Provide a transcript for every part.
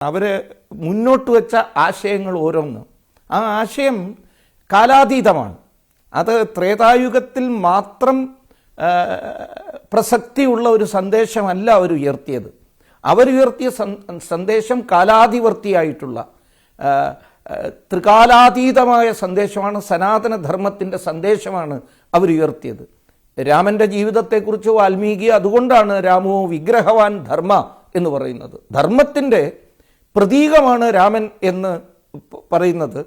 അവർ മുന്നോട്ട് വെച്ച ആശയങ്ങൾ ഓരോന്ന് ആ ആശയം കാലാതീതമാണ്. അത് ത്രേതായുഗത്തിൽ മാത്രം പ്രസക്തിയുള്ള ഒരു സന്ദേശമല്ല അവരുയർത്തിയത്. അവരുയർത്തിയ സന്ദേശം കാലാതിവർത്തിയായിട്ടുള്ള ത്രികാലാതീതമായ സന്ദേശമാണ്. സനാതനധർമ്മത്തിൻ്റെ സന്ദേശമാണ് അവരുയർത്തിയത്. രാമൻ്റെ ജീവിതത്തെക്കുറിച്ച് വാൽമീകി അതുകൊണ്ടാണ് രാമോ വിഗ്രഹവാൻ ധർമ്മ എന്ന് പറയുന്നത്. ധർമ്മത്തിൻ്റെ പ്രതീകമാണ് രാമൻ എന്ന് പറയുന്നത്.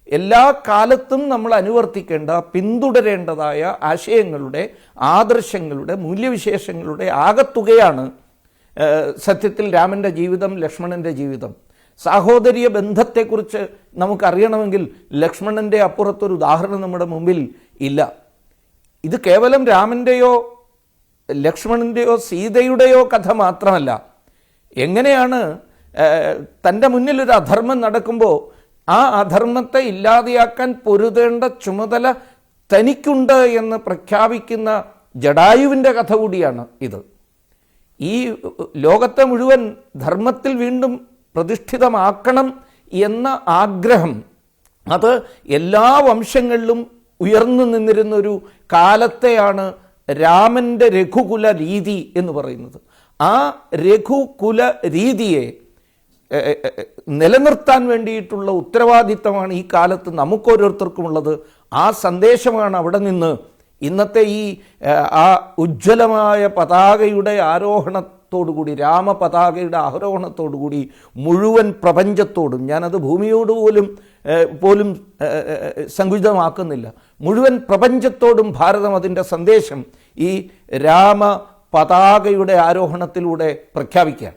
എല്ലാ കാലത്തും നമ്മൾ അനുവർത്തിക്കേണ്ട പിന്തുടരേണ്ടതായ ആശയങ്ങളുടെ ആദർശങ്ങളുടെ മൂല്യവിശേഷങ്ങളുടെ ആകത്തുകയാണ് സത്യത്തിൽ രാമൻ്റെ ജീവിതം, ലക്ഷ്മണൻ്റെ ജീവിതം. സാഹോദര്യ ബന്ധത്തെക്കുറിച്ച് നമുക്കറിയണമെങ്കിൽ ലക്ഷ്മണൻ്റെ അപ്പുറത്തൊരു ഉദാഹരണം നമ്മുടെ മുമ്പിൽ ഇല്ല. ഇത് കേവലം രാമൻ്റെയോ ലക്ഷ്മണൻ്റെയോ സീതയുടെയോ കഥ മാത്രമല്ല. എങ്ങനെയാണ് തൻ്റെ മുന്നിലൊരു അധർമ്മം നടക്കുമ്പോൾ ആ അധർമ്മത്തെ ഇല്ലാതെയാക്കാൻ പൊരുതേണ്ട ചുമതല തനിക്കുണ്ട് എന്ന് പ്രഖ്യാപിക്കുന്ന ജടായുവിൻ്റെ കഥ കൂടിയാണ് ഇത്. ഈ ലോകത്തെ മുഴുവൻ ധർമ്മത്തിൽ വീണ്ടും പ്രതിഷ്ഠിതമാക്കണം എന്ന ആഗ്രഹം അത് എല്ലാ വംശങ്ങളിലും ഉയർന്നു നിന്നിരുന്നൊരു കാലത്തെയാണ് രാമൻ്റെ രഘുകുല രീതി എന്ന് പറയുന്നത്. ആ രഘുകുല രീതിയെ നിലനിർത്താൻ വേണ്ടിയിട്ടുള്ള ഉത്തരവാദിത്തമാണ് ഈ കാലത്ത് നമുക്കോരോരുത്തർക്കുമുള്ളത്. ആ സന്ദേശമാണ് അവിടെ നിന്ന് ഇന്നത്തെ ഈ ആ ഉജ്ജ്വലമായ പതാകയുടെ ആരോഹണത്തോടുകൂടി, രാമപതാകയുടെ ആരോഹണത്തോടുകൂടി മുഴുവൻ പ്രപഞ്ചത്തോടും, ഞാനത് ഭൂമിയോട് പോലും സങ്കുചിതമാക്കുന്നില്ല, മുഴുവൻ പ്രപഞ്ചത്തോടും ഭാരതം അതിൻ്റെ സന്ദേശം ഈ രാമപതാകയുടെ ആരോഹണത്തിലൂടെ പ്രഖ്യാപിക്കുക.